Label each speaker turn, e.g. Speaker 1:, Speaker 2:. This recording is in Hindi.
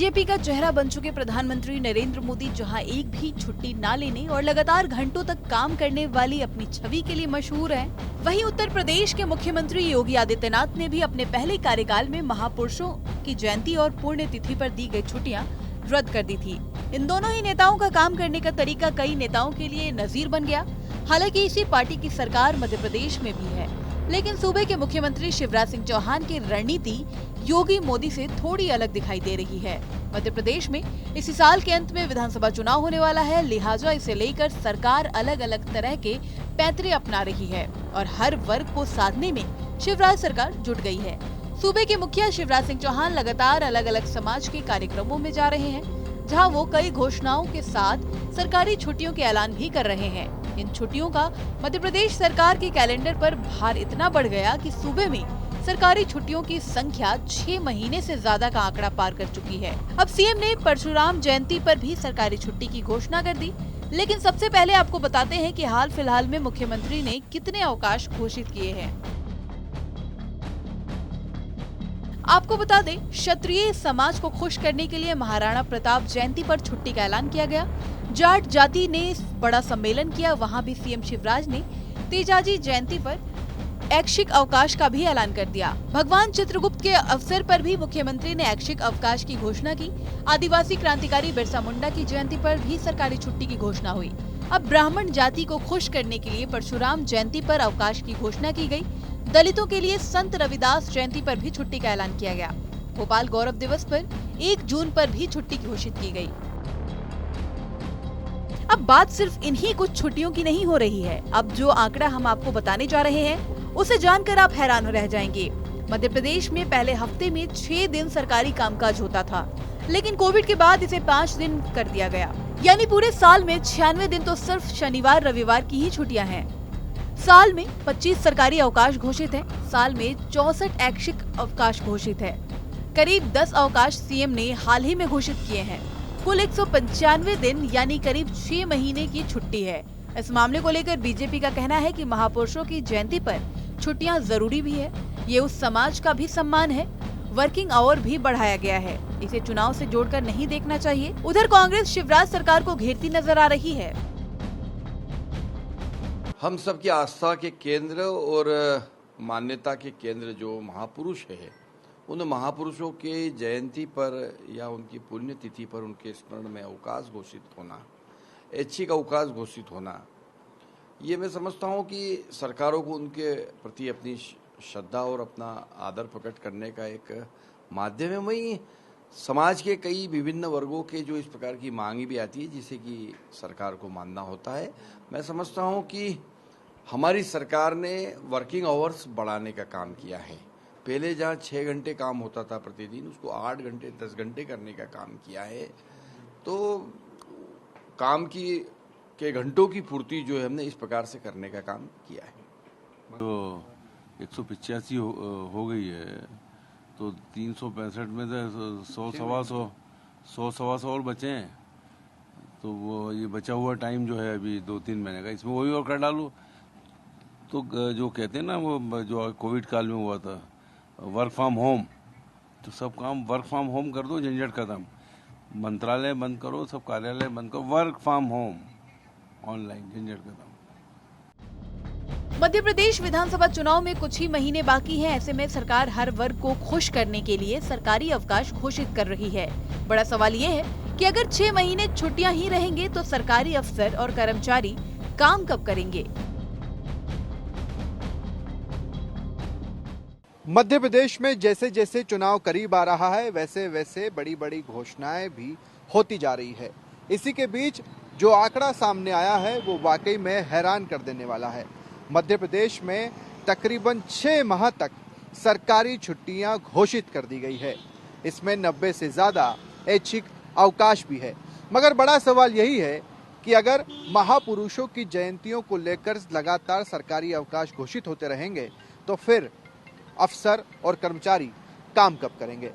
Speaker 1: बीजेपी का चेहरा बन चुके प्रधानमंत्री नरेंद्र मोदी जहां एक भी छुट्टी ना लेने और लगातार घंटों तक काम करने वाली अपनी छवि के लिए मशहूर हैं, वहीं उत्तर प्रदेश के मुख्यमंत्री योगी आदित्यनाथ ने भी अपने पहले कार्यकाल में महापुरुषों की जयंती और पुण्यतिथि पर दी गई छुट्टियां रद्द कर दी थी। इन दोनों ही नेताओं का काम करने का तरीका कई नेताओं के लिए नजीर बन गया। हालांकि इसी पार्टी की सरकार मध्य प्रदेश में भी है, लेकिन सूबे के मुख्यमंत्री शिवराज सिंह चौहान की रणनीति योगी मोदी से थोड़ी अलग दिखाई दे रही है। मध्य प्रदेश में इसी साल के अंत में विधानसभा चुनाव होने वाला है, लिहाजा इसे लेकर सरकार अलग अलग तरह के पैंतरे अपना रही है और हर वर्ग को साधने में शिवराज सरकार जुट गई है। सूबे के मुखिया शिवराज सिंह चौहान लगातार अलग अलग समाज के कार्यक्रमों में जा रहे हैं, जहां वो कई घोषणाओं के साथ सरकारी छुट्टियों के ऐलान भी कर रहे हैं। इन छुट्टियों का मध्य प्रदेश सरकार के कैलेंडर पर भार इतना बढ़ गया कि सूबे में सरकारी छुट्टियों की संख्या 6 महीने से ज्यादा का आंकड़ा पार कर चुकी है। अब सीएम ने परशुराम जयंती पर भी सरकारी छुट्टी की घोषणा कर दी, लेकिन सबसे पहले आपको बताते हैं कि हाल फिलहाल में मुख्यमंत्री ने कितने अवकाश घोषित किए हैं। आपको बता दें, क्षत्रिय समाज को खुश करने के लिए महाराणा प्रताप जयंती पर छुट्टी का ऐलान किया गया। जाट जाति ने बड़ा सम्मेलन किया, वहां भी सीएम शिवराज ने तेजाजी जयंती पर ऐच्छिक अवकाश का भी ऐलान कर दिया। भगवान चित्रगुप्त के अवसर पर भी मुख्यमंत्री ने ऐच्छिक अवकाश की घोषणा की। आदिवासी क्रांतिकारी बिरसा मुंडा की जयंती पर भी सरकारी छुट्टी की घोषणा हुई। अब ब्राह्मण जाति को खुश करने के लिए परशुराम जयंती पर अवकाश की घोषणा की गई। दलितों के लिए संत रविदास जयंती पर भी छुट्टी का ऐलान किया गया। भोपाल गौरव दिवस पर 1 जून पर भी छुट्टी घोषित की गई। अब बात सिर्फ इन्हीं कुछ छुट्टियों की नहीं हो रही है। अब जो आंकड़ा हम आपको बताने जा रहे हैं उसे जानकर आप हैरान रह जाएंगे। मध्य प्रदेश में पहले हफ्ते में 6 दिन सरकारी कामकाज होता था, लेकिन कोविड के बाद इसे 5 दिन कर दिया गया। यानी पूरे साल में 96 दिन तो सिर्फ शनिवार रविवार की ही छुट्टियां हैं। साल में 25 सरकारी अवकाश घोषित है। साल में 64 ऐच्छिक अवकाश घोषित है। करीब 10 अवकाश सीएम ने हाल ही में घोषित किए हैं। कुल 195 दिन यानी करीब 6 महीने की छुट्टी है। इस मामले को लेकर बीजेपी का कहना है कि महापुरुषों की जयंती पर छुट्टियां जरूरी भी है। ये उस समाज का भी सम्मान है। वर्किंग आवर भी बढ़ाया गया है। इसे चुनाव से जोड़कर नहीं देखना चाहिए। उधर कांग्रेस शिवराज सरकार को घेरती नजर आ रही है।
Speaker 2: हम सबकी आस्था के केंद्र और मान्यता के केंद्र जो महापुरुष है, उन महापुरुषों के जयंती पर या उनकी पुण्यतिथि पर उनके स्मरण में अवकाश घोषित होना, ऐच्छिक अवकाश घोषित होना, ये मैं समझता हूँ कि सरकारों को उनके प्रति अपनी श्रद्धा और अपना आदर प्रकट करने का एक माध्यम है। वहीं समाज के कई विभिन्न वर्गों के जो इस प्रकार की मांगी भी आती है, जिसे कि सरकार को मानना होता है। मैं समझता हूँ कि हमारी सरकार ने वर्किंग आवर्स बढ़ाने का काम किया है। पहले जहाँ 6 घंटे काम होता था प्रतिदिन, उसको 8 घंटे 10 घंटे करने का काम किया है। तो काम के घंटों की पूर्ति जो है हमने इस प्रकार से करने का काम किया है।
Speaker 3: तो 185 हो गई है, तो 365 में तो 100 सवा सौ और बचे हैं। तो वो ये बचा हुआ टाइम जो है अभी 2-3 महीने का, इसमें वही और कर डालूं। तो जो कहते हैं ना, वो जो कोविड काल में हुआ था वर्क फ्रॉम होम, तो सब काम वर्क फ्रॉम होम कर दो, झंझट खत्म। मंत्रालय बंद करो, सब कार्यालय बंद करो, वर्क फ्रॉम होम, ऑनलाइन, झंझट खत्म।
Speaker 1: मध्य प्रदेश विधानसभा चुनाव में कुछ ही महीने बाकी हैं। ऐसे में सरकार हर वर्ग को खुश करने के लिए सरकारी अवकाश घोषित कर रही है। बड़ा सवाल ये है कि अगर 6 महीने छुट्टियां ही रहेंगे तो सरकारी अफसर और कर्मचारी काम कब करेंगे।
Speaker 4: मध्य प्रदेश में जैसे जैसे चुनाव करीब आ रहा है, वैसे वैसे बड़ी बड़ी घोषणाएं भी होती जा रही है। इसी के बीच जो आंकड़ा सामने आया है वो वाकई में हैरान कर देने वाला है। मध्य प्रदेश में तकरीबन 6 माह तक सरकारी छुट्टियां घोषित कर दी गई है। इसमें 90 से ज्यादा ऐच्छिक अवकाश भी है। मगर बड़ा सवाल यही है कि अगर महापुरुषों की जयंतियों को लेकर लगातार सरकारी अवकाश घोषित होते रहेंगे तो फिर अफसर और कर्मचारी काम कब करेंगे।